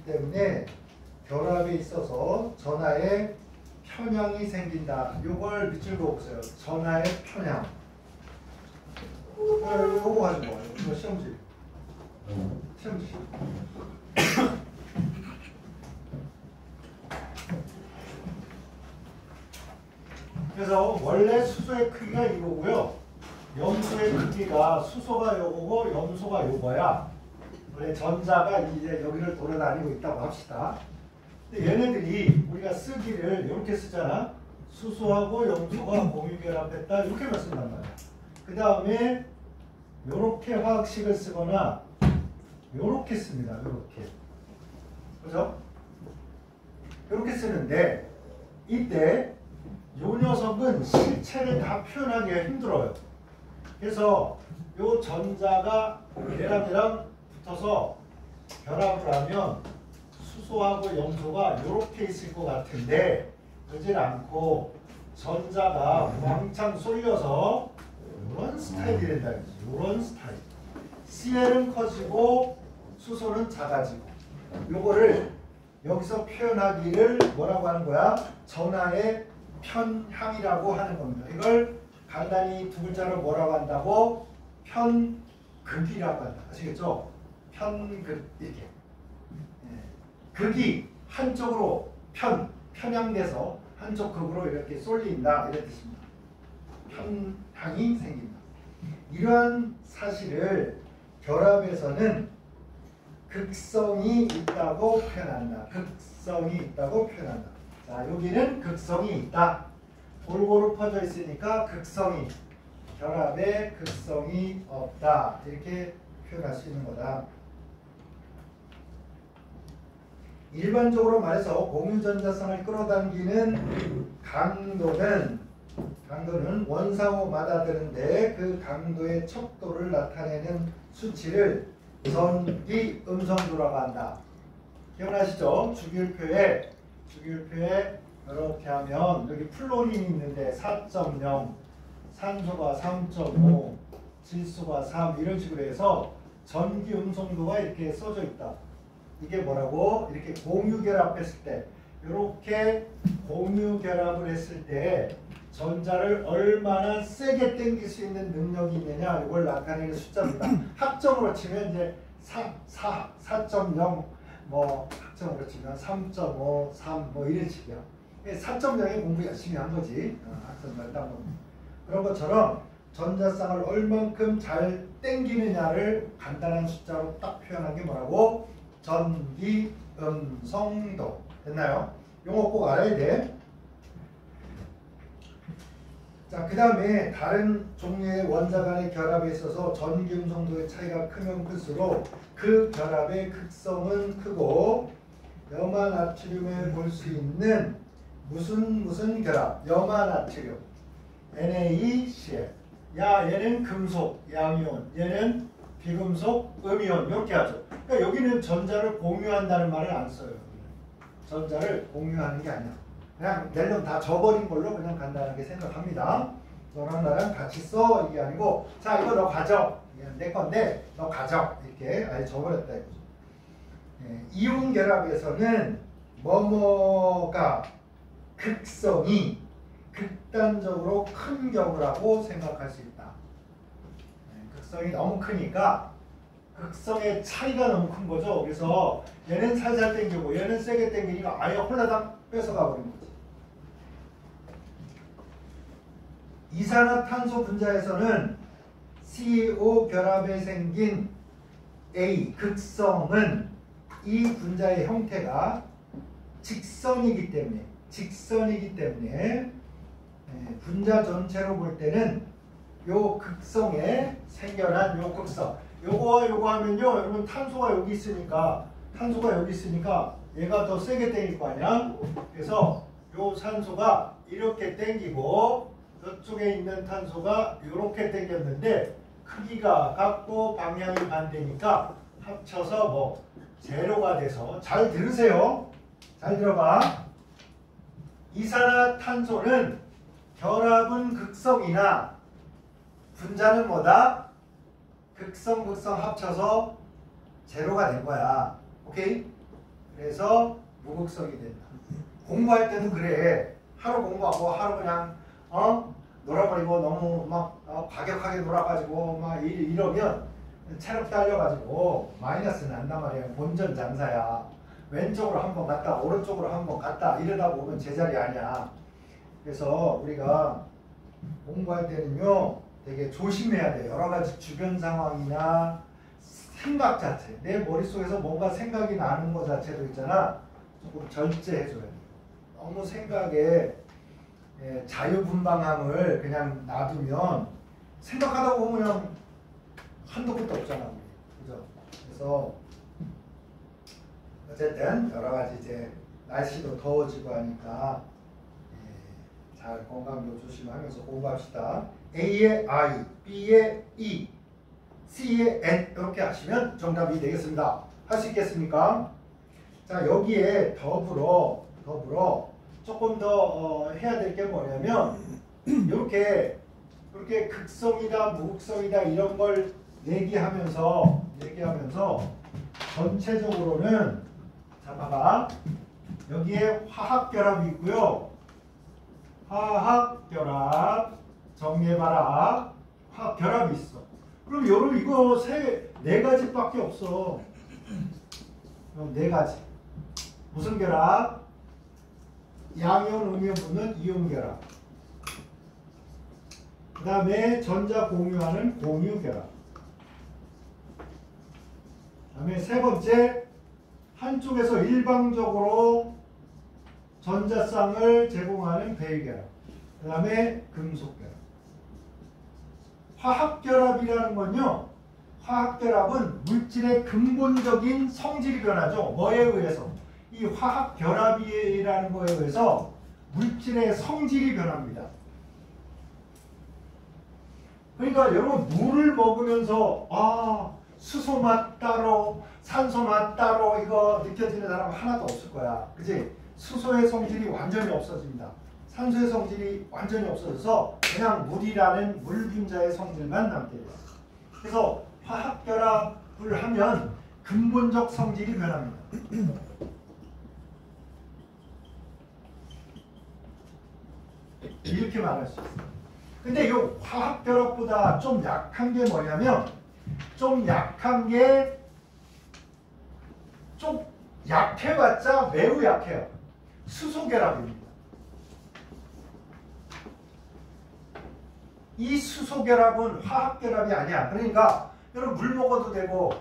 때문에 결합에 있어서 전하의 편향이 생긴다. 요걸 밑줄 그어보세요. 전하의 편향. 요거 가지고 와요. 이거 시험지. 시험지. 그래서 원래 수소의 크기가 이거고요. 염소의 크기가 수소가 요거고 염소가 요거야. 원래 전자가 이제 여기를 돌아다니고 있다고 합시다. 근데 얘네들이 우리가 쓰기를 이렇게 쓰잖아. 수소하고 염소가 공유결합했다 이렇게만 쓴단 말이야. 그 다음에 이렇게 화학식을 쓰거나 이렇게 씁니다. 이렇게. 그죠? 이렇게 쓰는데 이때 요 녀석은 실체를 다 표현하기가 힘들어요. 그래서 요 전자가 얘랑 붙어서 결합을 하면 수소하고 염소가 이렇게 있을 것 같은데 그러질 않고 전자가 왕창 쏠려서 이런 스타일이 된다는 거지. 이런 스타일. Cl은 커지고 수소는 작아지고 요거를 여기서 표현하기를 뭐라고 하는 거야? 전하의 편향이라고 하는 겁니다. 이걸 간단히 두 글자로 뭐라고 한다고? 편극이라고 한다. 아시겠죠? 편극 이렇게. 극이 한쪽으로 편향돼서 한쪽 극으로 이렇게 쏠린다 이런 뜻입니다. 편향이 생긴다. 이러한 사실을 결합에서는 극성이 있다고 표현한다. 극성이 있다고 표현한다. 자, 여기는 극성이 있다. 골고루 퍼져 있으니까 극성이, 결합에 극성이 없다. 이렇게 표현할 수 있는 거다. 일반적으로 말해서 공유전자성을 끌어당기는 강도는 원상호마다 다른데 그 강도의 척도를 나타내는 수치를 전기 음성도라고 한다. 기억나시죠? 주기율표에 이렇게 하면 여기 플로린이 있는데 4.0, 산소가 3.5, 질소가 3 이런 식으로 해서 전기 음성도가 이렇게 써져 있다. 이게 뭐라고? 이렇게 공유결합했을 때 이렇게 공유결합을 했을 때 전자를 얼마나 세게 당길 수 있는 능력이 있느냐 이걸 나타내는 숫자입니다. 학점으로 치면 이제 4.0 뭐 학점으로 치면 3.5, 3 뭐 이런 식이야. 4.0이 공부 열심히 한 거지. 학점을 딴 겁니다. 그런 것처럼 전자쌍을 얼만큼 잘 당기느냐를 간단한 숫자로 딱 표현한 게 뭐라고? 전기 음성도. 됐나요? 용어 꼭 알아야 돼. 자, 그 다음에 다른 종류의 원자 간의 결합에 있어서 전기 음성도의 차이가 크면 클수록 그 결합의 극성은 크고 염화나트륨에 볼 수 있는 무슨 결합? 염화나트륨 NaCl. 야, 얘는 금속 양이온, 얘는 비금속 음이온 이렇게 하죠. 그러니까 여기는 전자를 공유한다는 말을 안 써요. 전자를 공유하는 게 아니야. 그냥 낼름 다 져버린 걸로 그냥 간단하게 생각합니다. 너랑 나랑 같이 써 이게 아니고 자 이거 너 가져. 내 건데 너 가져. 이렇게 아예 져버렸다 이거죠. 이온 결합에서는 뭐뭐가 극성이 극단적으로 큰 경우라고 생각할 수 있다. 극성이 너무 크니까 극성의 차이가 너무 큰 거죠. 그래서 얘는 살살 당기고 얘는 세게 당기니까 아예 홀라당 뺏어가 버린 거지. 이산화탄소 분자에서는 CO 결합에 생긴 A 극성은 이 분자의 형태가 직선이기 때문에 분자 전체로 볼 때는 요 극성에 생겨난 요 극성 요거와 요거 하면요 여러분 탄소가 여기 있으니까 얘가 더 세게 당길 거 아니야. 그래서 요 산소가 이렇게 당기고 저쪽에 있는 탄소가 이렇게 당겼는데 크기가 같고 방향이 반대니까 합쳐서 뭐 제로가 돼서 잘 들으세요. 잘 들어봐. 이산화탄소는 결합은 극성이나 분자는 뭐다? 극성 합쳐서 제로가 된 거야. 오케이? 그래서 무극성이 된다. 공부할 때도 그래. 하루 공부하고 하루 그냥 놀아버리고 너무 막 과격하게 놀아가지고 막 이러면 체력 딸려가지고 마이너스 난단 말이야. 본전 장사야. 왼쪽으로 한번 갔다 오른쪽으로 한번 갔다 이러다 보면 제자리 아니야. 그래서 우리가 공부할 때는요 되게 조심해야 돼. 여러 가지 주변 상황이나 생각 자체, 내 머릿속에서 뭔가 생각이 나는 것 자체도 있잖아. 조금 절제해줘야 돼. 너무 생각에 자유분방함을 그냥 놔두면 생각하다 보면 한도 끝도 없잖아. 그죠? 그래서 어쨌든 여러 가지 이제 날씨도 더워지고 하니까 잘 건강도 조심하면서 공부합시다. A의 I, B의 E, C의 N 이렇게 하시면 정답이 되겠습니다. 할 수 있겠습니까? 자, 여기에 더불어 조금 더 해야 될 게 뭐냐면 이렇게 극성이다 무극성이다 이런 걸 얘기하면서 전체적으로는 자 봐봐, 여기에 화학결합이 있고요. 화학결합 정리해봐라. 화학결합이 있어. 그럼 여러분 이거 네 가지밖에 없어. 그럼 네 가지. 무슨 결합? 양이온 음이온 붙는 이온 결합. 그 다음에 전자 공유하는 공유 결합. 그 다음에 세 번째, 한쪽에서 일방적으로 전자쌍을 제공하는 배열결합. 그 다음에 금속결합. 화학결합이라는 건요, 화학결합은 물질의 근본적인 성질이 변하죠. 뭐에 의해서? 이 화학결합이라는 거에 의해서 물질의 성질이 변합니다. 그러니까 여러분 물을 먹으면서 수소 맛 따로 산소 맛 따로 이거 느껴지는 사람 하나도 없을 거야. 그치? 수소의 성질이 완전히 없어집니다. 산소의 성질이 완전히 없어져서 그냥 물이라는 물 분자의 성질만 남게 돼요. 그래서 화학결합을 하면 근본적 성질이 변합니다. 이렇게 말할 수 있어요. 근데 이 화학결합보다 좀 약한 게 뭐냐면, 좀 약한 게 좀 약해봤자 매우 약해요. 수소결합입니다. 이 수소결합은 화학결합이 아니야. 그러니까 여러분 물 먹어도 되고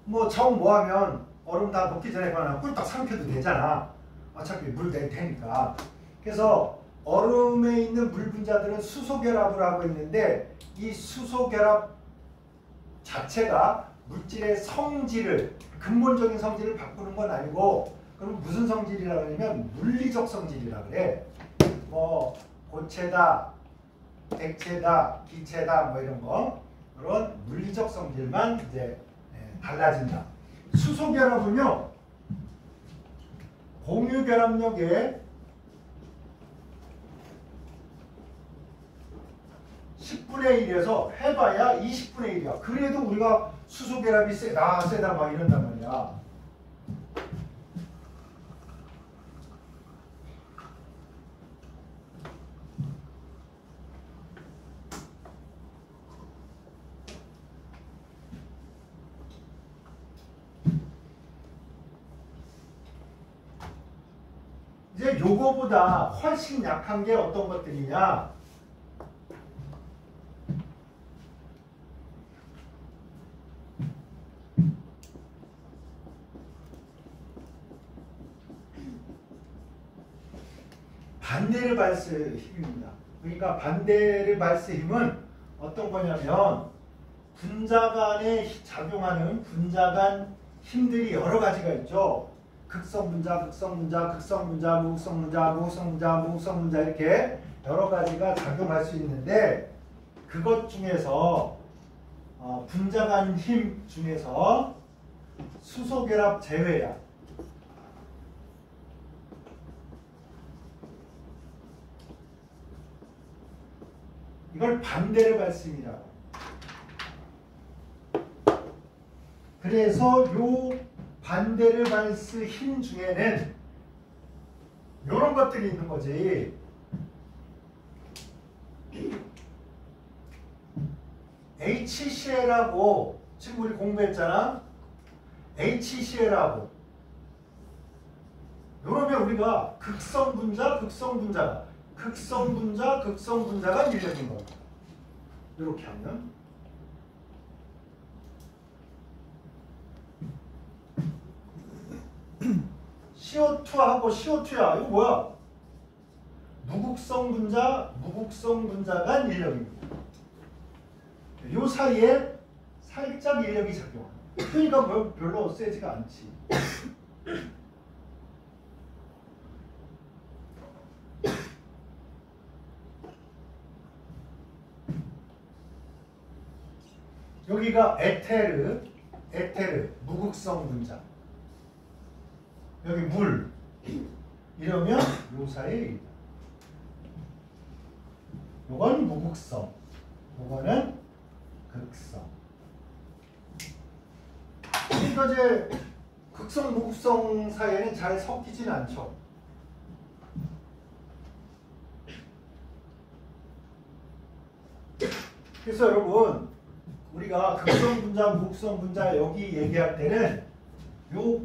뭐 정 뭐하면 얼음 다 녹기 전에 그냥 꿀떡 삼켜도 되잖아. 어차피 물 낼 테니까. 그래서 얼음에 있는 물 분자들은 수소결합을 하고 있는데 이 수소결합 자체가 물질의 성질을, 근본적인 성질을 바꾸는 건 아니고, 그럼 무슨 성질이라고 하냐면 물리적 성질이라고 그래. 뭐 고체다, 액체다, 기체다 뭐 이런 거, 그런 물리적 성질만 이제 달라진다. 수소결합은요, 공유결합력에 10분의 1에서 해봐야 20분의 1이야. 그래도 우리가 수소결합이 세다 막 이런단 말이야. 이제 요거보다 훨씬 약한 게 어떤 것들이냐? 반대를 발수 힘입니다. 그러니까 반대를 발수 힘은 어떤 거냐면 분자 간에 작용하는 분자 간 힘들이 여러 가지가 있죠. 극성 분자, 극성 분자, 극성 분자, 무극성 분자, 무극성 분자, 무극성 분자 이렇게 여러 가지가 작용할 수 있는데, 그것 중에서 분자 간 힘 중에서 수소결합 제외야. 이걸 반대를 발수힘이라고. 그래서 요 반데르발스 힘 중에는 이런 것들이 있는 거지. HCl하고 지금 우리 공부했잖아. HCl하고 이러면 우리가 극성분자, 극성분자가 인력인 겁니다. 이렇게 하면 CO2하고 CO2야. 이거 뭐야? 무극성분자가 인력입니다. 요 사이에 살짝 인력이 작용하는. 그러니까 별로 세지가 않지. 여기가 에테르, 무극성 분자. 여기 물. 이러면 요 사이에 요건 무극성, 요거는 극성. 그러니까 이제 극성, 무극성 사이에는 잘 섞이진 않죠. 그래서 여러분 우리가 극성 분자, 무극성 분자 여기 얘기할 때는 요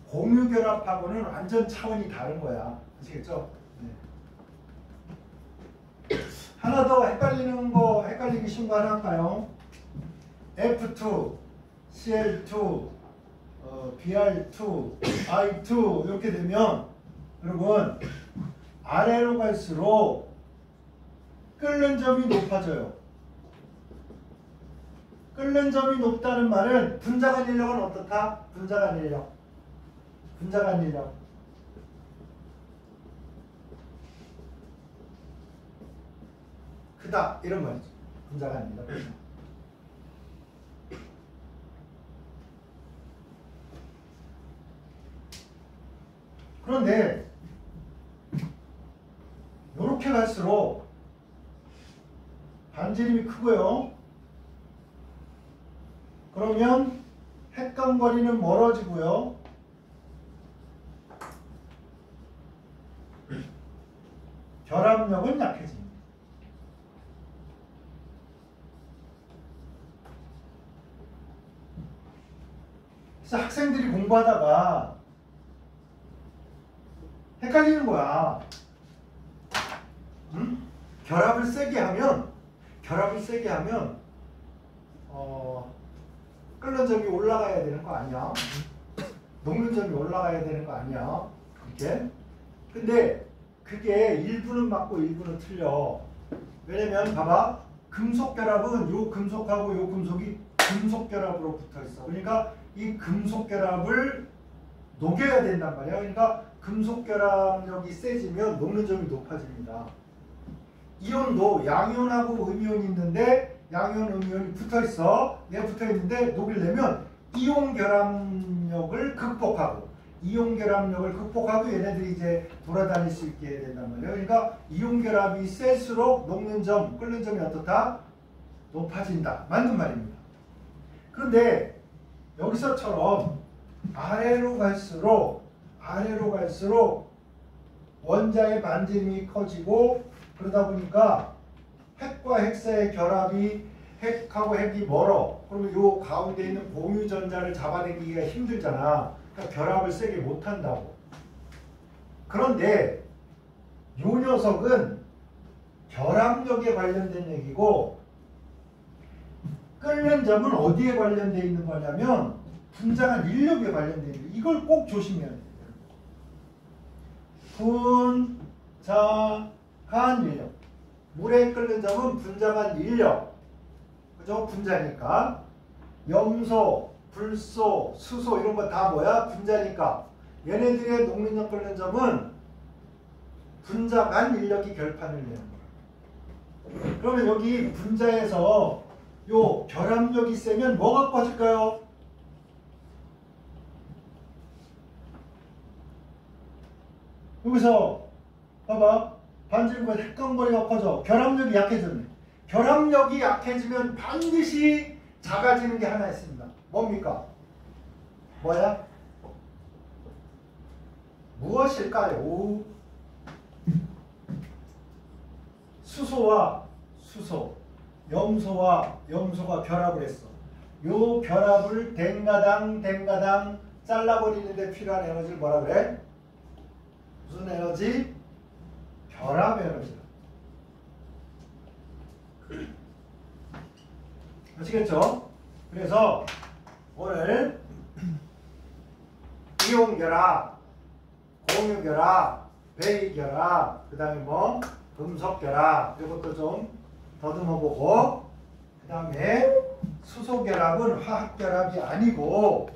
공유 결합하고는 완전 차원이 다른 거야. 아시겠죠? 네. 하나 더 헷갈리기 쉬운 거 하나 할까요? F2, Cl2, Br2, I2 이렇게 되면 여러분 아래로 갈수록 끓는 점이 높아져요. 끓는 점이 높다는 말은 분자간 인력은 어떻다? 분자간 인력. 크다 이런 말이죠. 분자간 인력. 그런데 이렇게 갈수록 반지름이 크고요. 그러면 핵감거리는 멀어지고요. 결합력은 약해집니다. 그래서 학생들이 공부하다가 헷갈리는 거야. 응? 결합을 세게 하면 끓는 점이 올라가야 되는 거 아니야? 녹는 점이 올라가야 되는 거 아니야? 이렇게. 근데 그게 일부는 맞고 일부는 틀려. 왜냐면 봐봐. 금속 결합은 요 금속하고 요 금속이 금속 결합으로 붙어 있어. 그러니까 이 금속 결합을 녹여야 된단 말이야. 그러니까 금속 결합력이 세지면 녹는 점이 높아집니다. 이온도 양이온하고 음이온이 있는데 양이온, 음이온이 붙어 있어. 얘 붙어 있는데 녹이려면 이온 결합력을 극복하고 얘네들이 이제 돌아다닐 수 있게 된단 말이에요. 그러니까 이온 결합이 셀수록 녹는 점, 끓는 점이 어떻다? 높아진다. 맞는 말입니다. 그런데 여기서처럼 아래로 갈수록 원자의 반지름이 커지고 그러다 보니까 핵과 핵 사이의 결합이 핵하고 핵이 멀어. 그러면 요 가운데 있는 공유전자를 잡아당기기가 힘들잖아. 그러니까 결합을 세게 못한다고. 그런데 요 녀석은 결합력에 관련된 얘기고 끓는 점은 어디에 관련되어 있는 거냐면 분자간 인력에 관련되어 있는 거예요. 이걸 꼭 조심해야 돼요. 분자간 인력. 물에 끓는 점은 분자간 인력. 그죠? 분자니까. 염소, 불소, 수소 이런 거 다 뭐야? 분자니까. 얘네들의 녹는 점 끓는 점은 분자간 인력이 결판을 내는 거야. 그러면 여기 분자에서 요 결합력이 세면 뭐가 커질까요? 여기서 봐봐. 반지름과 핵감거리가 커져. 결합력이 약해졌네. 결합력이 약해지면 반드시 작아지는 게 하나 있습니다. 뭡니까? 뭐야? 무엇일까요? 수소와 수소, 염소와 염소가 결합을 했어. 요 결합을 댕가당 잘라버리는데 필요한 에너지를 뭐라 그래? 무슨 에너지? 결합 에너지다. 아시겠죠? 그래서 오늘 이온결합, 공유결합, 배기결합, 그 다음에 뭐 금속결합 이것도 좀 더듬어보고, 그 다음에 수소결합은 화학결합이 아니고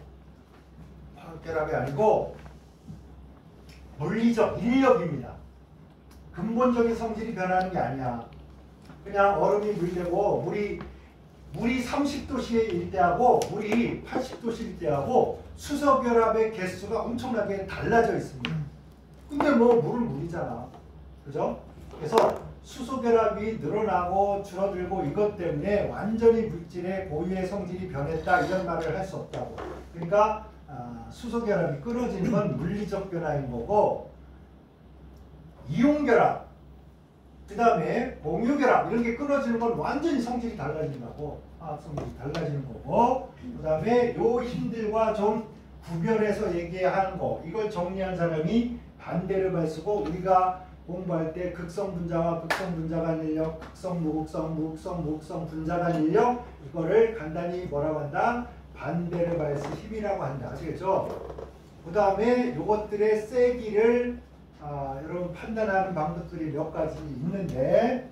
물리적 인력입니다. 근본적인 성질이 변하는 게 아니야. 그냥 얼음이 물되고 물이 30도씨일 때하고 물이 80도씨일 때하고 수소결합의 개수가 엄청나게 달라져 있습니다. 근데 뭐 물은 물이잖아. 그죠? 그래서 수소결합이 늘어나고 줄어들고 이것 때문에 완전히 물질의 고유의 성질이 변했다 이런 말을 할 수 없다고. 그러니까 수소결합이 끊어지는 건 물리적 변화인 거고, 이온결합, 그 다음에 공유결합 이런 게 끊어지는 건 완전히 성질이 달라진다고. 화학 성질이 달라지는 거고, 그 다음에 요 힘들과 좀 구별해서 얘기하는 거, 이걸 정리한 사람이 반대를 말 쓰고, 우리가 공부할 때 극성 분자와 극성 분자 간 인력, 극성 무극성, 무극성 무극성 분자 간 인력, 이거를 간단히 뭐라고 한다? 반대를 발수 힘이라고 한다. 아시겠죠? 그 다음에 요것들의 세기를 여러분 판단하는 방법들이 몇 가지 있는데,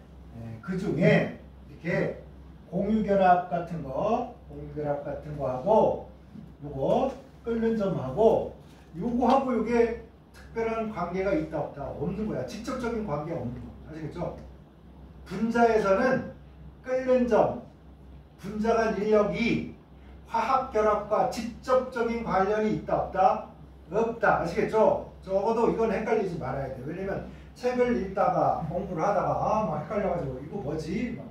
그 중에 이렇게 공유결합 같은 거 하고, 요거 끓는 점하고, 요거하고 요게 특별한 관계가 있다 없다? 없는 거야. 직접적인 관계가 없는 거야. 아시겠죠? 분자에서는 끓는 점, 분자 간 인력이 화학결합과 직접적인 관련이 있다 없다? 없다. 아시겠죠? 적어도 이건 헷갈리지 말아야 돼. 왜냐면 책을 읽다가 공부를 하다가 막 헷갈려가지고 이거 뭐지? 막.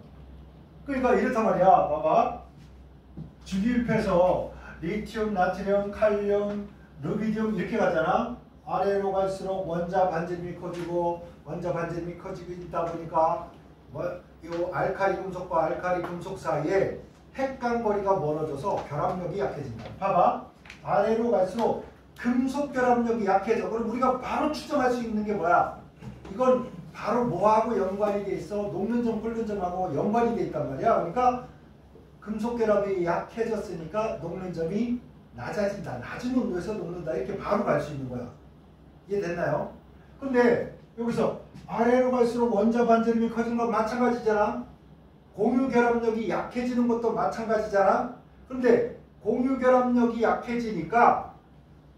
그러니까 이렇단 말이야. 봐봐. 주기율표에서 리튬, 나트륨, 칼륨, 루비디움 이렇게 가잖아. 아래로 갈수록 원자 반지름이 커지고 원자 반지름이 커지고 있다 보니까 요 알카리 금속과 알카리 금속 사이에 핵강거리가 멀어져서 결합력이 약해진다. 봐봐. 아래로 갈수록 금속 결합력이 약해져. 그럼 우리가 바로 추정할 수 있는 게 뭐야? 이건 바로 뭐하고 연관이 돼 있어? 녹는 점, 끓는 점하고 연관이 돼 있단 말이야. 그러니까 금속 결합이 약해졌으니까 녹는 점이 낮아진다. 낮은 온도에서 녹는다. 이렇게 바로 갈 수 있는 거야. 이해됐나요? 근데 여기서 아래로 갈수록 원자 반지름이 커지는 건 마찬가지잖아. 공유 결합력이 약해지는 것도 마찬가지잖아. 근데 공유 결합력이 약해지니까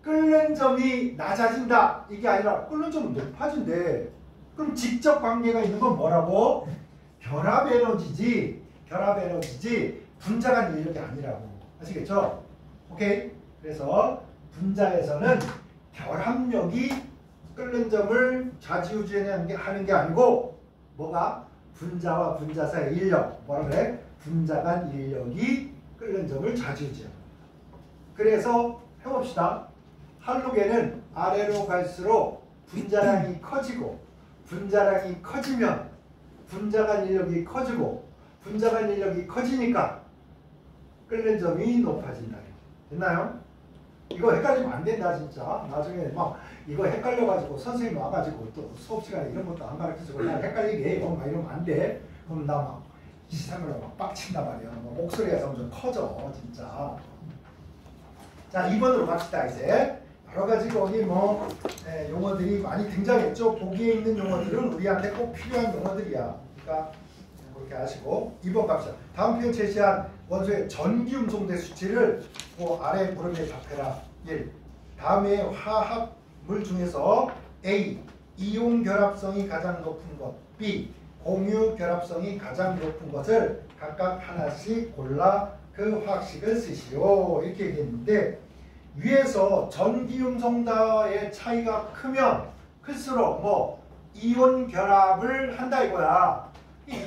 끓는 점이 낮아진다. 이게 아니라 끓는 점은 높아진대. 그럼 직접 관계가 있는 건 뭐라고? 결합 에너지지. 결합 에너지지. 분자 간 인력이 아니라고. 아시겠죠? 오케이? 그래서 분자에서는 결합력이 끓는 점을 좌지우지하는 게 아니고, 뭐가? 분자와 분자 사이의 인력. 뭐라 그래? 분자 간 인력이 끓는 점을 좌지우지하는. 그래서 해봅시다. 할로겐은 아래로 갈수록 분자량이 커지고, 분자량이 커지면 분자 간 인력이 커지고, 분자 간 인력이 커지니까 끓는 점이 높아진다. 됐나요? 이거 헷갈리면 안 된다 진짜. 나중에 막 이거 헷갈려가지고 선생님 와가지고 또 수업 시간에 이런 것도 안 가르쳐주고 나 헷갈리게 해요. 막 이러면 안 돼. 그럼 나 막 시상으로 막 빡친단 말이야. 목소리가 점점 커져 진짜. 자 2번으로 갑시다. 이제 여러 가지 거기 뭐 용어들이 많이 등장했죠. 보기에 있는 용어들은 우리한테 꼭 필요한 용어들이야. 그러니까 그렇게 아시고 2번 갑시다. 다음 표에 제시한 원소의 전기음성대 수치를 그 아래 물음에 답해라. 1. 다음에 화합물 중에서 A. 이온 결합성이 가장 높은 것. B. 공유 결합성이 가장 높은 것을 각각 하나씩 골라 그 화학식을 쓰시오. 이렇게 얘기했는데, 위에서 전기음성다의 차이가 크면 클수록 뭐 이온 결합을 한다 이거야.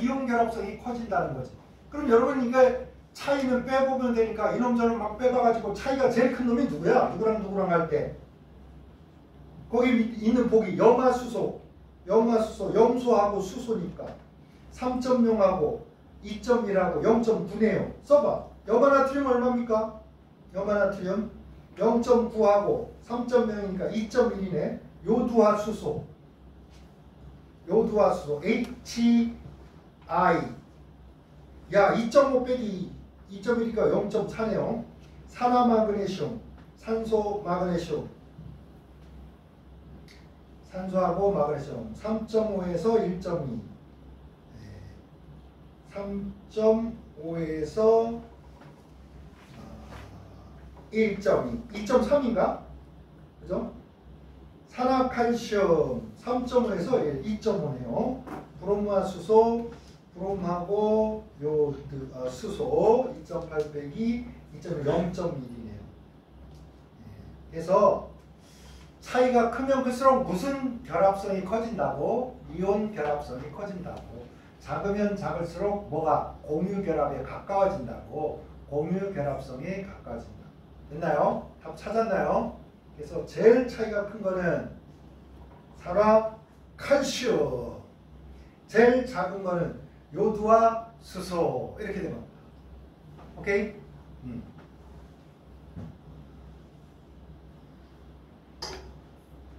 이온 결합성이 커진다는 거지. 그럼 여러분 이게 차이는 빼보면 되니까 이놈 저놈 막 빼봐가지고 차이가 제일 큰 놈이 누구야? 누구랑 할 때? 거기 있는 복이 염화수소, 염소하고 수소니까 3.0하고 2.1하고 0.9네요. 써봐. 염화나트륨 얼마입니까? 염화나트륨 0.9하고 3.0이니까 2.1이네. 요두화수소 HI. 야, 2.5 빼기 2.1이니까 0.4네요. 산화마그네슘, 산소하고 마그네슘 3.5에서 1.2, 3.5에서 1.2, 2.3인가? 그죠? 산화칼슘 3.5에서 1, 2.5네요. 브롬화수소, 브롬하고 수소 2.8 빼기 2.0.1이네요. 그래서 차이가 크면 클수록 무슨 결합성이 커진다고? 이온 결합성이 커진다고. 작으면 작을수록 뭐가? 공유 결합에 가까워진다고. 공유 결합성에 가까워진다. 됐나요? 답 찾았나요? 그래서 제일 차이가 큰 거는 산화 칼슘. 제일 작은 거는 요두와 수소. 이렇게 되는 겁니다. 오케이?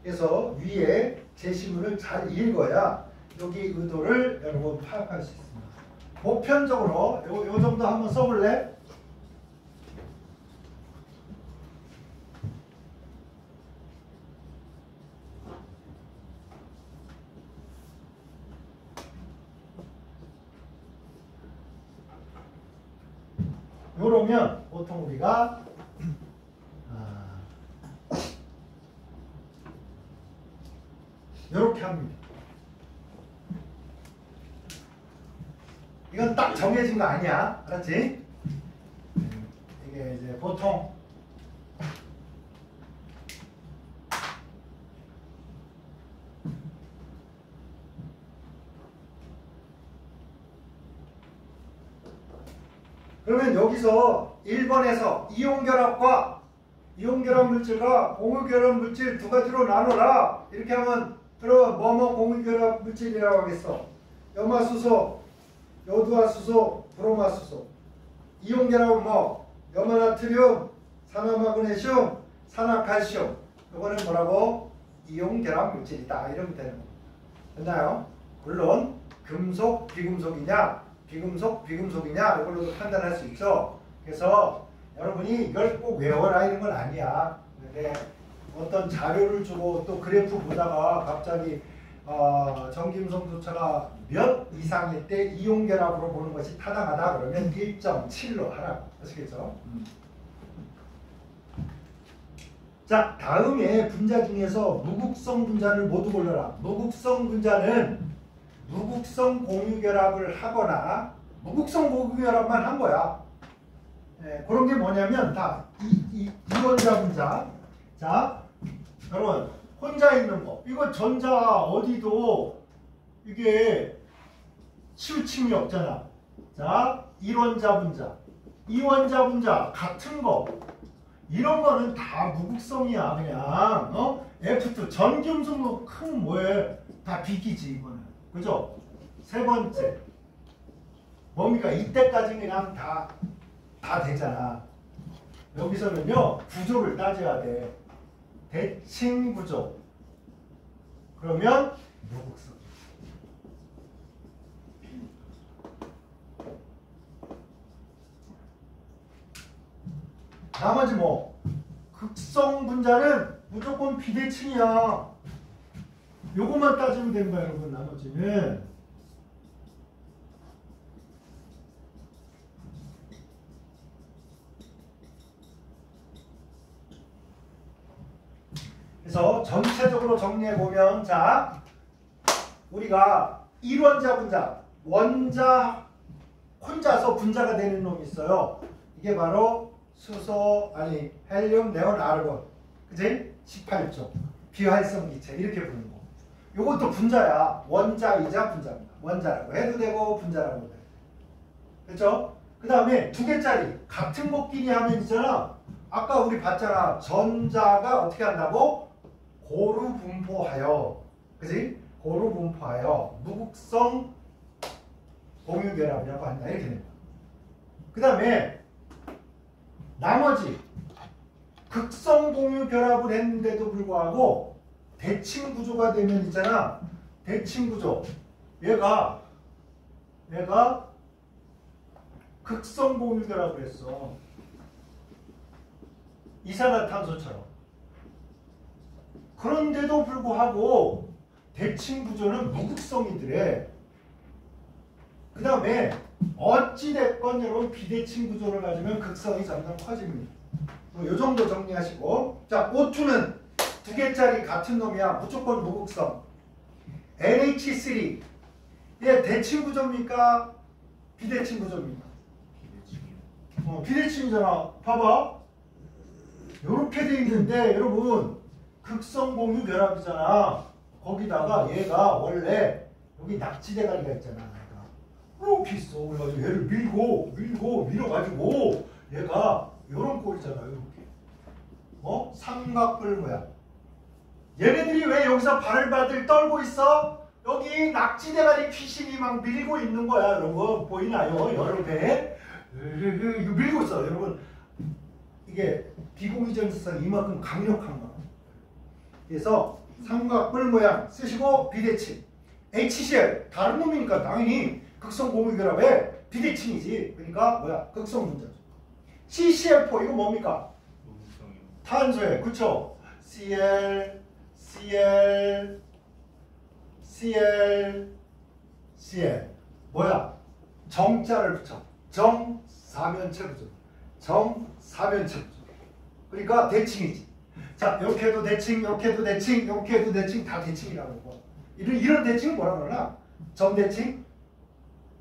그래서 위에 제시문을 잘 읽어야 여기 의도를 여러분 파악할 수 있습니다. 보편적으로 요 정도 한번 써볼래? 요러면 보통 우리가 이렇게 합니다. 이건 딱 정해진 거 아니야. 알았지? 이게 이제 보통 그러면 여기서 1번에서 이온결합과 이온결합 물질과 공유결합 물질 두 가지로 나눠라. 이렇게 하면 그럼 뭐뭐 공유결합 물질이라고 하겠어. 염화수소, 요두화수소, 브롬화수소. 이온결합은 뭐? 염화나트륨, 산화마그네슘, 산화칼슘. 이거는 뭐라고? 이온결합 물질이다. 이러면 되는 겁니다. 됐나요? 물론 금속, 비금속이냐, 비금속이냐 이걸로도 판단할 수 있죠. 그래서 여러분이 이걸 꼭 외워라 이런 건 아니야. 근데 어떤 자료를 주고 또 그래프 보다가 갑자기 전기음성 도차가 몇 이상일 때 이온결합으로 보는 것이 타당하다 그러면 1.7로 하라고. 아시겠죠? 자, 다음에 분자 중에서 무극성 분자를 모두 골라라. 무극성 분자는 무극성 공유결합을 하거나 무극성 공유결합만 한 거야. 그런 게 뭐냐면 다 이원자 분자. 자, 여러분 혼자 있는 거. 이거 전자 어디도 이게 치우침이 없잖아. 자, 1원자 분자, 2원자 분자 같은 거. 이런 거는 다 무극성이야. 그냥 F2 전기음성도 큰 뭐에 다 비기지 이거는. 그죠? 세 번째 뭡니까? 이때까지 그냥 다 되잖아. 여기서는요 구조를 따져야 돼. 대칭 구조. 그러면 무극성. 나머지 뭐 극성 분자는 무조건 비대칭이야. 요것만 따지면 되는 거야, 여러분. 나머지는 그래서 전체적으로 정리해 보면, 자, 우리가 1원자 분자, 원자 혼자서 분자가 되는 놈이 있어요. 이게 바로 헬륨, 네온, 아르곤. 그치? 18조. 비활성 기체. 이렇게 부르는 거. 요것도 분자야. 원자이자 분자입니다. 원자라고 해도 되고, 분자라고 해도 되고. 그렇죠? 그 다음에 두 개짜리. 같은 것끼리 하면 있잖아. 아까 우리 봤잖아. 전자가 어떻게 한다고? 고루 분포하여, 그지? 고루 분포하여 무극성 공유결합이라고 한다. 이렇게 됩니다. 그 다음에 나머지 극성 공유결합을 했는데도 불구하고 대칭 구조가 되면 있잖아. 대칭 구조. 얘가 극성 공유결합을 했어. 이산화탄소처럼. 그런데도 불구하고 대칭 구조는 무극성이더래. 그 다음에 어찌됐건 여러분 비대칭 구조를 가지면 극성이 점점 커집니다. 이 정도 정리하시고, 자, O2는 2개짜리 같은 놈이야. 무조건 무극성. NH3 얘 대칭 구조입니까? 비대칭 구조입니까? 비대칭이잖아. 봐봐. 요렇게 돼 있는데 여러분 극성 공유 결합이잖아. 거기다가 얘가 원래 여기 낙지 대가리가 있잖아. 이렇게 있어. 그래가지고 얘를 밀어가지고 얘가 요런 꼴이잖아. 이렇게. 삼각뿔 모양. 얘네들이 왜 여기서 바들바들 떨고 있어? 여기 낙지 대가리 귀신이 막 밀고 있는 거야. 여러분 보이나요? 여러 배 밀고 있어. 여러분 이게 비공유전성이 이만큼 강력한 거. 그래서 삼각뿔 모양 쓰시고 비대칭. HCl 다른 놈이니까 당연히 극성 공유결합의 비대칭이지. 그러니까 뭐야? 극성 분자죠. CCl4 이거 뭡니까? 탄소에 그쵸? Cl 뭐야? 정자를 붙여. 정사면체 구조. 정사면체 구조. 그러니까 대칭이지. 자, 이렇게 해도 대칭, 이렇게 해도 대칭, 이렇게 해도 대칭, 다 대칭이라고 하고. 이런 대칭은 뭐라 그러나? 점대칭?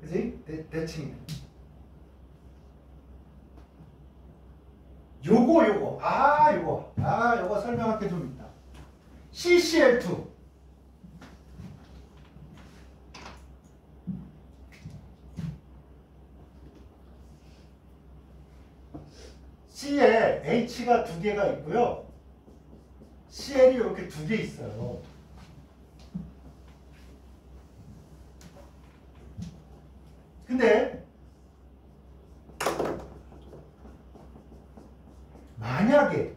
그지? 대칭이네. 요거 설명할 게 좀 있다. CCl2. C에 H가 2개가 있고요. Cl이 이렇게 2개 있어요. 근데 만약에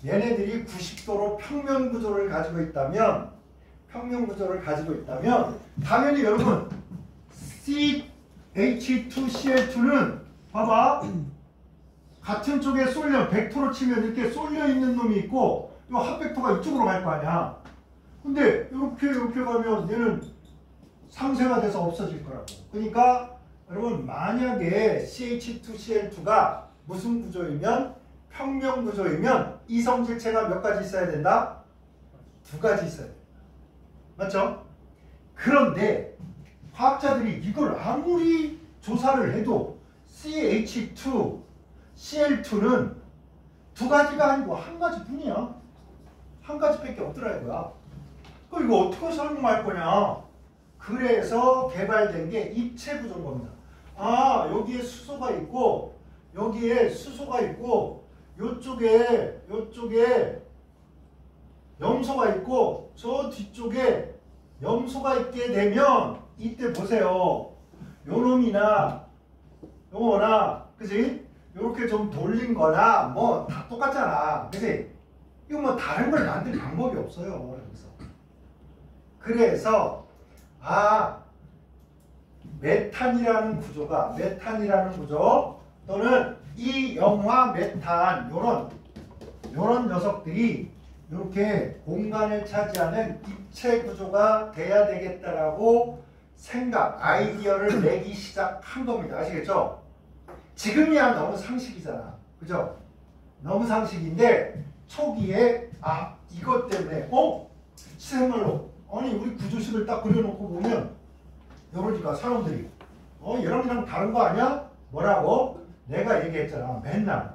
얘네들이 90도로 평면 구조를 가지고 있다면 당연히 여러분 CH2Cl2는 봐봐. 같은 쪽에 쏠려, 벡터로 치면 이렇게 쏠려 있는 놈이 있고 이 합벡터가 이쪽으로 갈 거 아니야. 근데 이렇게 가면 얘는 상쇄가 돼서 없어질 거라고. 그러니까 여러분 만약에 CH2Cl2가 무슨 구조이면 평면 구조이면 이성질체가 몇 가지 있어야 된다? 2가지 있어야 된다. 맞죠? 그런데 과학자들이 이걸 아무리 조사를 해도 CH2Cl2는 2가지가 아니고 1가지 뿐이야. 1가지밖에 없더라 이거야. 그럼 이거 어떻게 설명할 거냐? 그래서 개발된 게 입체 구조인 겁니다. 아, 여기에 수소가 있고 요쪽에 염소가 있고 저 뒤쪽에 염소가 있게 되면 이때 보세요. 요놈이나 요거나 그지? 요렇게 좀 돌린 거나 뭐 다 똑같잖아. 그지? 이거 뭐 다른 걸 만들 방법이 없어요. 그래서 메탄이라는 구조 또는 이영화 메탄 요런 녀석들이 이렇게 공간을 차지하는 입체 구조가 돼야 되겠다라고 아이디어를 내기 시작한 겁니다. 아시겠죠? 지금이야 너무 상식이잖아. 그죠? 너무 상식인데 초기에 이것 때문에 시생물로 아니 우리 구조식을 딱 그려놓고 보면 여러니까 사람들이 얘랑 다른 거 아니야? 뭐라고? 내가 얘기했잖아. 맨날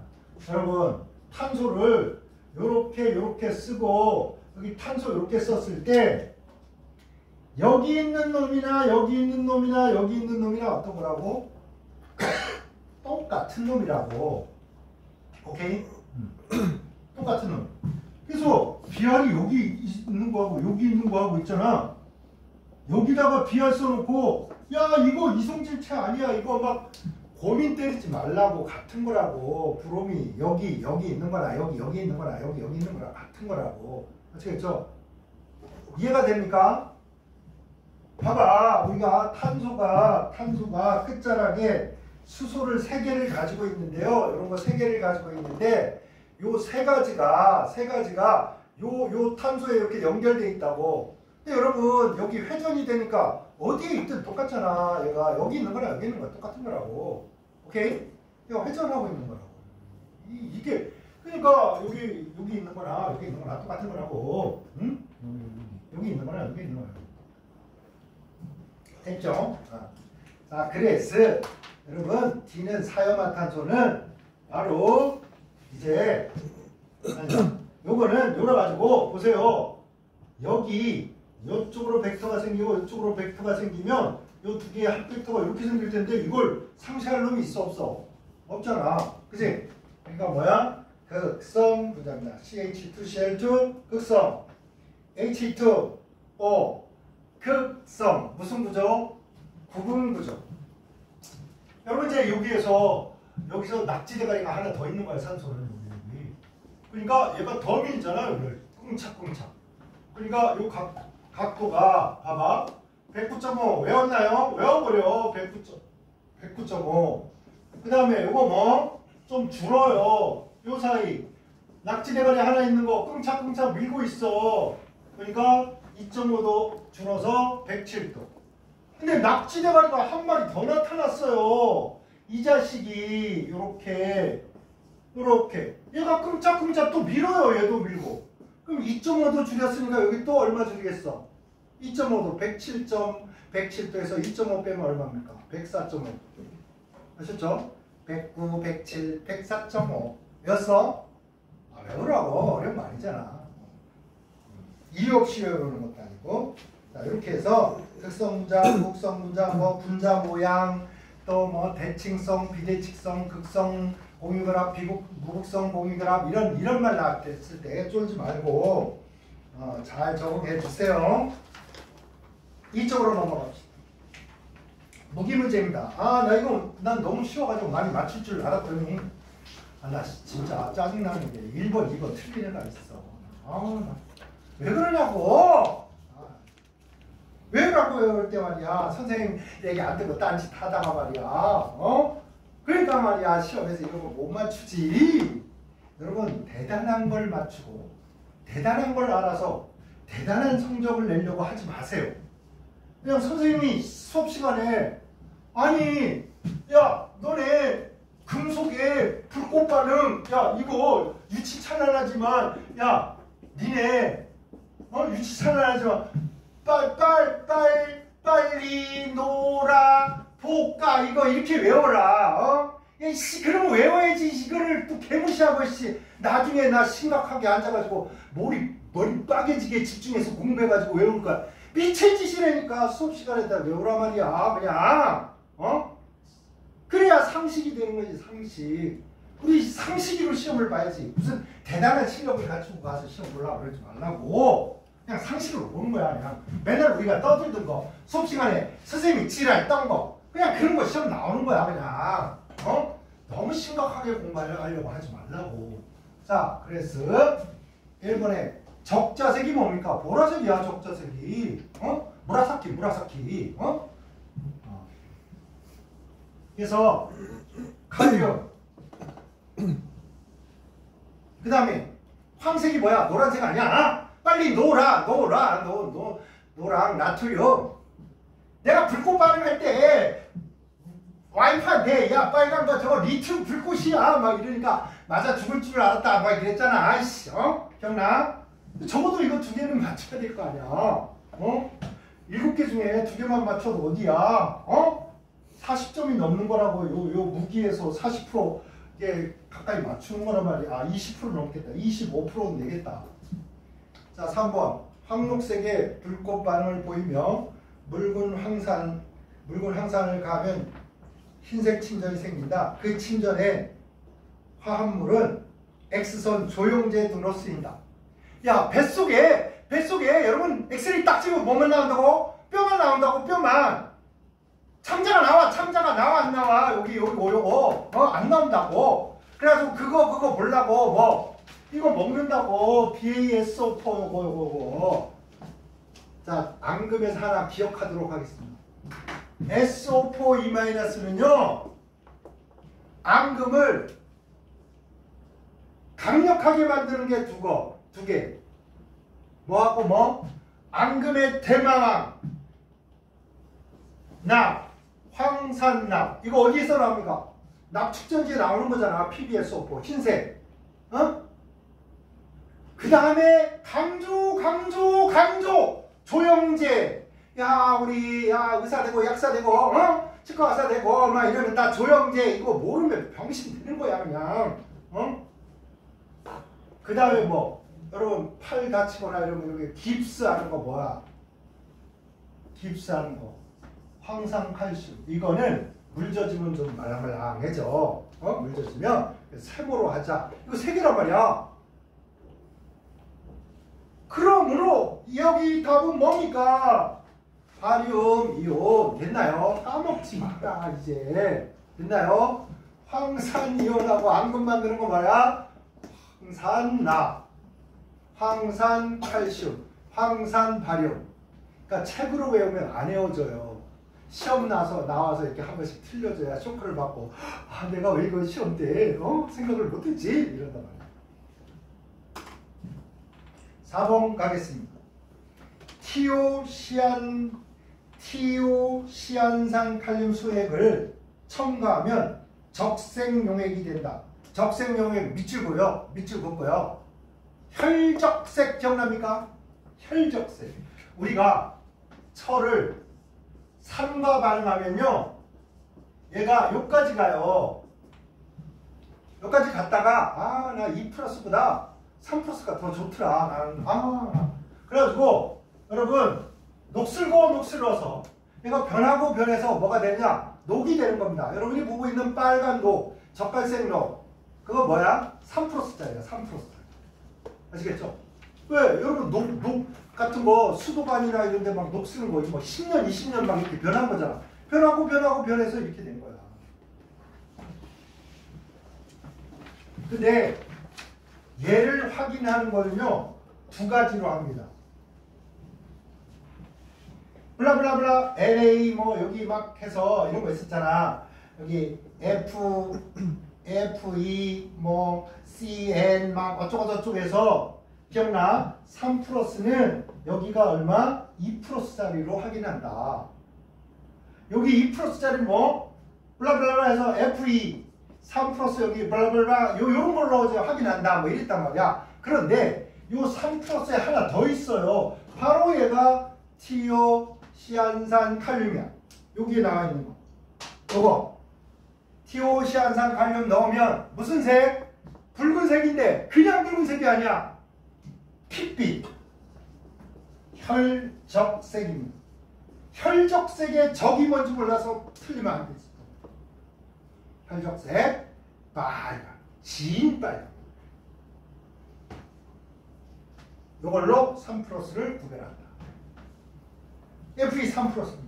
여러분 탄소를 요렇게 쓰고 여기 탄소 요렇게 썼을 때 여기 있는 놈이나 어떤 거라고? 똑같은 놈이라고. 오케이? 똑같은 놈. 그래서 BR이 여기 있는 거하고 여기 있는 거하고 있잖아. 여기다가 BR 써놓고 야 이거 이성질체 아니야 이거 막 고민 때리지 말라고 같은 거라고. 브롬이 여기 있는 거나 여기 있는 거나 여기 있는 거나 같은 거라고. 아시겠죠? 이해가 됩니까? 봐봐 우리가 탄소가 끝자락에 수소를 3개를 가지고 있는데요. 이런 거 3개를 가지고 있는데 요 세 가지가 요 탄소에 이렇게 연결되어 있다고. 근데 여러분 여기 회전이 되니까 어디에 있든 똑같잖아. 얘가 여기 있는 거랑 여기 있는 거 똑같은 거라고. 오케이? 얘가 회전하고 있는 거라고. 이게 그러니까 여기 있는 거나 여기 있는 거나 똑같은 거라고. 응? 여기 있는 거나 여기 있는 거나. 됐죠? 자, 그래서 여러분 D는 사염화탄소는 바로 이제 요거는 열어가지고 보세요. 여기 이쪽으로 벡터가 생기고 이쪽으로 벡터가 생기면 요 두 개의 합벡터가 이렇게 생길 텐데 이걸 상쇄할 놈이 있어 없어? 없잖아. 그치? 그러니까 뭐야? 극성 부자입니다. CH2Cl2 극성 He2O 극성 무슨 구조? 구분 구조. 여러분 이제 여기서 낙지대가리가 하나 더 있는 거야. 산소는 여기. 그러니까 얘가 더 밀잖아. 여기를 꿍착꿍착. 그러니까 요 각도가 봐봐 109.5 외웠나요? 외워버려. 109.5. 그 다음에 요거 뭐 좀 줄어요. 요 사이 낙지대가리 하나 있는 거 꿍착꿍착 밀고 있어. 그러니까 2.5도 줄어서 107도. 근데 낙지대가리가 한 마리 더 나타났어요. 이 자식이 요렇게 얘가 끔짝끔짝 또 밀어요. 얘도 밀고. 그럼 2.5도 줄였으니까 여기 또 얼마 줄이겠어? 2.5도 107.107도에서 2.5 빼면 얼마입니까? 104.5. 아셨죠? 109, 107, 104.5 외웠어? 외우라고. 어려운 말이잖아. 이유 없이 외우는 것도 아니고. 자, 이렇게 해서 극성문자, 곡성문자, 뭐 분자 모양, 또 뭐 대칭성, 비대칭성, 극성 공유결합, 무극성 공유결합 이런 말 나왔을 때 쫄지 말고 잘 적응해 주세요. 이쪽으로 넘어갑시다. 무기 문제입니다. 난 너무 쉬워가지고 많이 맞출 줄 알았더니 나 진짜 짜증나는 게 1번, 2번 틀린 애가 있어. 왜 그러냐고. 왜라고 외울 때 말이야. 선생님 얘기 안 듣고 딴짓 하다가 말이야. 그러니까 말이야. 시험에서 이런 거 못 맞추지. 여러분 대단한 걸 맞추고 대단한 걸 알아서 대단한 성적을 내려고 하지 마세요. 그냥 선생님이 수업 시간에 아니 야 너네 금속에 불꽃 반응 야 이거 유치찬란하지만 야 니네 유치찬란하지만 빨리 놀아 볶아 이거 이렇게 외워라. 그러면 외워야지. 이거를 또 개무시하고 나중에 나 심각하게 앉아가지고 머리 빠개지게 집중해서 공부해가지고 외울 거야. 미친 짓이라니까. 수업 시간에다 외우라 말이야. 그냥 그래야 상식이 되는 거지. 상식. 우리 상식으로 시험을 봐야지. 무슨 대단한 실력을 갖추고 가서 시험 보려고 그러지 말라고. 그냥 상식으로 보는 거야. 그냥 맨날 우리가 떠들던 거 수업 시간에 선생님이 지랄했던 거 그냥 그런 거 시험 나오는 거야. 그냥 너무 심각하게 공부하려고 하지 말라고. 자, 그래서 1번에 적자색이 뭡니까? 보라색이야. 적자색이. 무라사키. 그래서 칼륨. 그 다음에 황색이 뭐야? 노란색 아니야? 빨리 노랑 나트륨. 내가 불꽃 반응할 때 와이프한테 야 빨간 거 저거 리튬 불꽃이야 막 이러니까 맞아 죽을 줄 알았다 막 이랬잖아. 아이씨 기억나? 적어도 이거 2개는 맞춰야 될 거 아니야. 7개 중에 2개만 맞춰도 어디야? 40점이 넘는 거라고. 요 무기에서 40% 이게 가까이 맞추는 거란 말이야. 20% 넘겠다. 25%는 되겠다. 자, 3번. 황록색의 불꽃 반응을 보이며 묽은 황산을 가면 흰색 침전이 생긴다. 그 침전에 화합물은 X선 조형제 등으로 쓰인다. 야, 뱃속에 여러분 엑스레이 딱 찍으면 뭐만 나온다고? 뼈만 나온다고. 뼈만. 창자가 나와 안 나와? 여기 요거 안 나온다고. 그래가지고 그거 보려고 뭐 이거 먹는다고. BASO4 요거. 자, 앙금에서 하나 기억하도록 하겠습니다. SO4E-는요 앙금을 강력하게 만드는 게 두 개. 뭐하고 뭐? 앙금의 대망왕, 납, 황산납. 이거 어디에서 나옵니까? 납축전지에 나오는 거잖아. PbSO4 흰색. 그 다음에 강조 조영제. 야, 우리 의사 되고 약사 되고 치과 의사 되고 막 이러면 다 조영제. 이거 모르면 병신 되는 거야 그냥. 그 다음에 뭐 여러분 팔 다치거나 이러면 여기 깁스하는 거 뭐야? 깁스하는 거 황산칼슘. 이거는 물 젖으면 좀 말랑말랑해져. 물 젖으면 세모로 하자. 이거 세 개란 말이야. 그러므로 여기 답은 뭡니까? 바리움 이온. 됐나요? 까먹지 마라 이제. 됐나요? 황산이온하고 앙금 만드는 거 뭐야? 황산납, 황산칼슘, 황산바리움. 그러니까 책으로 외우면 안 외워져요. 시험 나와서 이렇게 한 번씩 틀려줘야 쇼크를 받고 내가 왜 이거 시험 때 생각을 못했지? 이런단 말이야. 4번 가겠습니다. 티오시안산 칼륨 수액을 첨가하면 적색용액이 된다. 적색용액 밑줄 보여. 밑줄 긋고요. 혈적색 기억납니까? 혈적색. 우리가 철을 산과 반응하면요. 얘가 여기까지 가요. 여기까지 갔다가 나 2+보다 3+가 더 좋더라. 나는 그래가지고 여러분 녹슬어서 얘가 변하고 변해서 뭐가 되냐? 녹이 되는 겁니다. 여러분이 보고 있는 빨간 녹, 젓갈색 녹 그거 뭐야? 3+짜리야. 3+짜리. 아시겠죠? 왜? 여러분 녹 같은 거 수도관이나 이런 데 막 녹 쓰는 거 뭐 10년, 20년 막 이렇게 변한 거잖아. 변하고 변해서 이렇게 된 거야. 근데 얘를 확인하는 거는요. 두 가지로 합니다. 블라블라블라 LA 뭐 여기 막 해서 이런 거 있었잖아. 여기 FE 뭐 CN 막 어쩌고저쩌고해서 기억나? 3+는 여기가 얼마? 2+짜리로 확인한다. 여기 2+짜리 뭐? 블라블라블라 해서 FE 3+ 여기 블라블라 요런 걸로 이제 확인한다 뭐 이랬단 말이야. 그런데 요 3+에 하나 더 있어요. 바로 얘가 티오시안산 칼륨이야. 여기에 나와 있는 거. 요거 티오시안산 칼륨 넣으면 무슨 색? 붉은색인데 그냥 붉은색이 아니야. 핏빛. 혈적색입니다. 혈적색의 적이 뭔지 몰라서 틀리면 안 되지. 혈적색 빨간, 진 빨간. 이걸로 3+를 구별한다. Fe 3+입니다.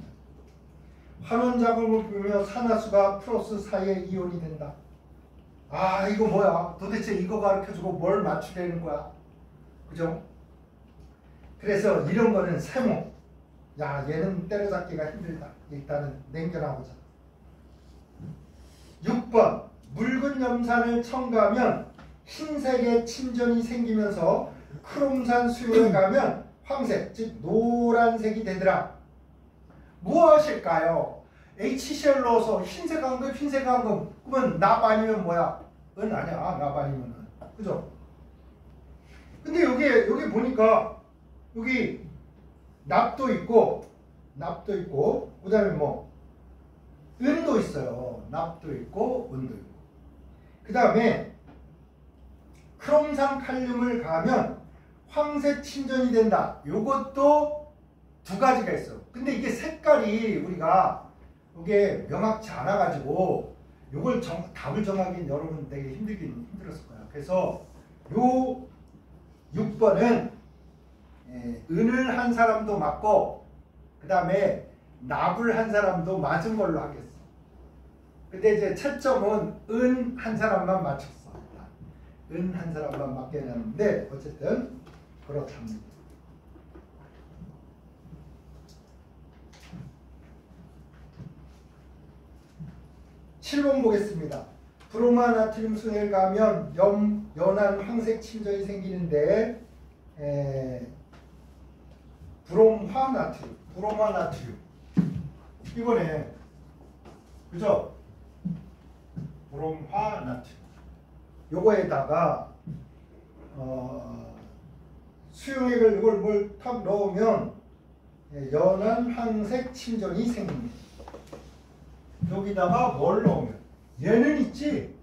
환원 작용을 보며 산화수가 플러스 사이에 이온이 된다. 이거 뭐야? 도대체 이거 가르쳐주고 뭘 맞추려는 거야? 그죠? 그래서 이런 거는 세모. 야, 얘는 때려잡기가 힘들다. 일단은 냉겨놔보자. 6번. 묽은 염산을 첨가하면 흰색의 침전이 생기면서 크롬산 수요에 가면 황색, 즉 노란색이 되더라. 무엇일까요? HCl 넣어서 흰색 앙금, 그러면 납 아니면 뭐야? 은 아니야. 납 아니면은. 그죠? 근데 여기 보니까 여기 납도 있고 그 다음에 뭐 은도 있어요. 납도 있고 은도 있고. 그 다음에 크롬산 칼륨을 가하면 황색 침전이 된다. 요것도 두 가지가 있어요. 근데 이게 색깔이 우리가 이게 명확치 않아 가지고 요걸 답을 정하기는 여러분 되게 힘들었을 거야. 그래서 요 6번은 은을 한 사람도 맞고 그 다음에 납을 한 사람도 맞은 걸로 하겠어. 근데 이제 채점은 은 한 사람만 맞췄어. 은 한 사람만 맞게 해놨는데 어쨌든 그렇답니다. 7번 보겠습니다. 브로마 나트륨 순회를 가면 연한 황색 침전이 생기는데 브로마 나트륨 이거네. 그죠? 브롬화 나트륨 요거에다가 수용액을 이걸 뭘 탁 넣으면 연한 황색 침전이 생깁니다. 여기다가 뭘 넣으면 얘는 있지.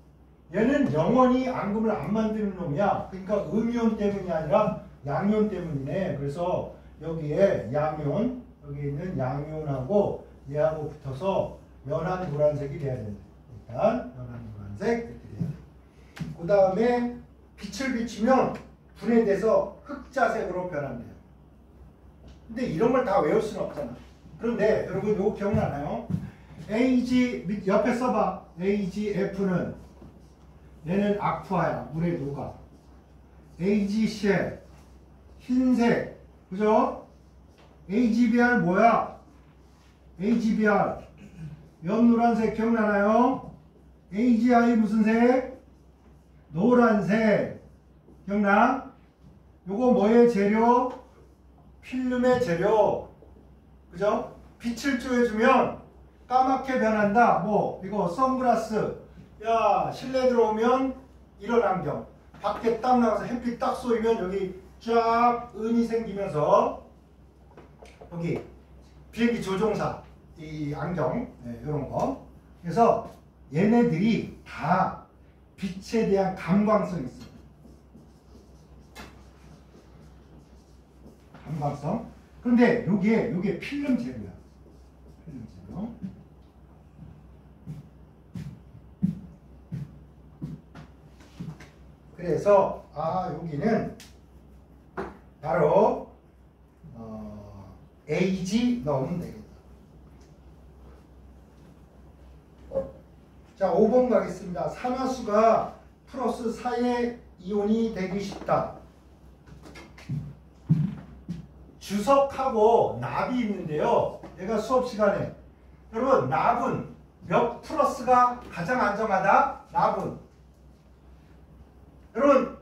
얘는 영원히 앙금을 안 만드는 놈이야. 그러니까 음이온 때문이 아니라 양이온 때문이네. 그래서 여기에 양이온, 여기 있는 양이온하고 얘하고 붙어서 연한 노란색이 돼야 된다. 일단 연한 노란색 이렇게 돼야 돼. 그 다음에 빛을 비추면 분해돼서 흑자색으로 변한대요. 근데 이런 걸 다 외울 수는 없잖아. 그런데 여러분 이거 기억나나요? AG 옆에 써봐. AGF는 얘는 아쿠아야. 물에 녹아. AGC 흰색. 그죠? AGBR 뭐야? AGBR 연노란색 기억나나요? AGI 무슨 색? 노란색. 기억나? 요거 뭐의 재료? 필름의 재료. 그죠? 빛을 쬐주면 까맣게 변한다. 뭐 이거 선글라스. 야 실내 들어오면 이런 안경. 밖에 딱 나가서 햇빛 딱 쏘이면 여기 쫙 은이 생기면서 여기 비행기 조종사 이 안경 이런 거. 그래서 얘네들이 다 빛에 대한 감광성이 있어요. 감광성. 그런데 요게 필름 재료야. 필름 재료. 그래서 여기는 바로 AG 넣으면 되겠다. 자, 5번 가겠습니다. 산화수가 플러스 4의 이온이 되기 쉽다. 주석하고 납이 있는데요. 얘가 수업 시간에 여러분 납은 몇 플러스가 가장 안정하다? 납은 여러분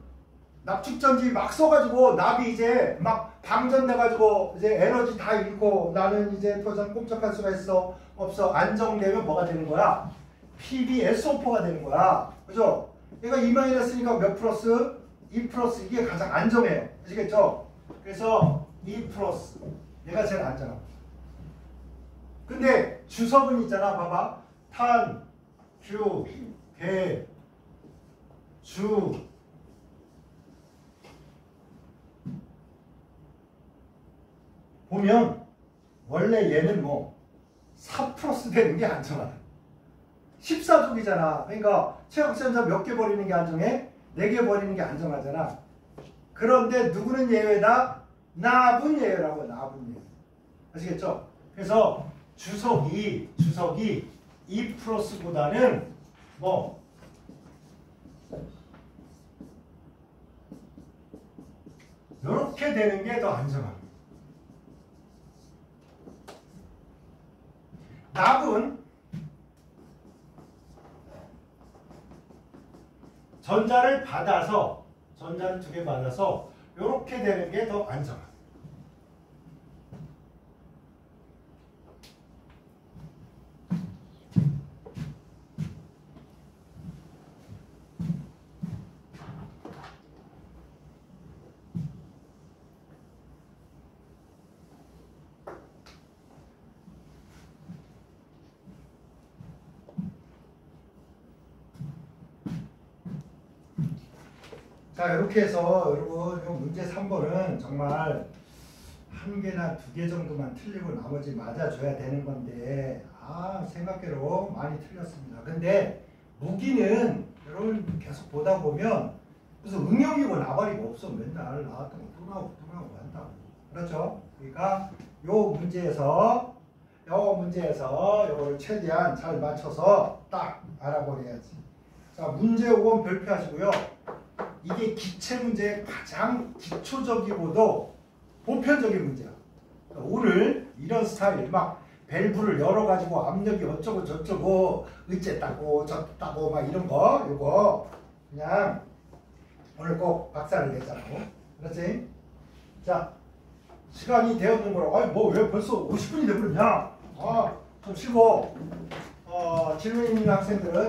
납축전지 막 써가지고 납이 이제 막 방전돼가지고 이제 에너지 다 잃고 나는 이제 더 이상 꼼짝할 수가 있어 없어 안정되면 뭐가 되는 거야? PbSO4가 되는 거야. 그죠? 얘가 2-쓰니까 몇 플러스? 2 플러스. 이게 가장 안정해요. 아시겠죠? 그래서 2 플러스. 얘가 제일 안정합니다. 근데 주석은 있잖아. 봐봐. 탄, 큐, 개, 주. 보면 원래 얘는 뭐 4 플러스 되는 게 안정하다. 14족이잖아. 그러니까 최악전자 몇 개 버리는 게 안정해? 4개 버리는 게 안정하잖아. 그런데 누구는 예외다? 납은 예외라고. 납은 예외. 아시겠죠? 그래서 주석이 2 플러스보다는 뭐 이렇게 되는 게 더 안정합니다. 납은 전자를 받아서 전자를 2개 받아서 이렇게 되는 게 더 안정합니다. 자, 이렇게 해서 여러분 이 문제 3번은 정말 1개나 2개 정도만 틀리고 나머지 맞아줘야 되는 건데 생각외로 많이 틀렸습니다. 근데 무기는 여러분 계속 보다 보면 그래서 응용이고 나발이고 없어. 맨날 나왔던 거 또 나오고 또 나오고 한다고. 그렇죠? 그러니까 요 문제에서 요걸 최대한 잘 맞춰서 딱 알아버려야지. 자, 문제 5번 별표하시고요. 이게 기체 문제의 가장 기초적이고도 보편적인 문제야. 그러니까 오늘 이런 스타일 막 밸브를 열어가지고 압력이 어쩌고 저쩌고 어쨌다고 저쩌다고 막 이런 거 요거 그냥 오늘 꼭 박사를 내자고. 그렇지? 자, 시간이 되었는 거로. 아니 뭐 왜 벌써 50분이 돼버렸냐? 좀 쉬고 질문 있는 학생들은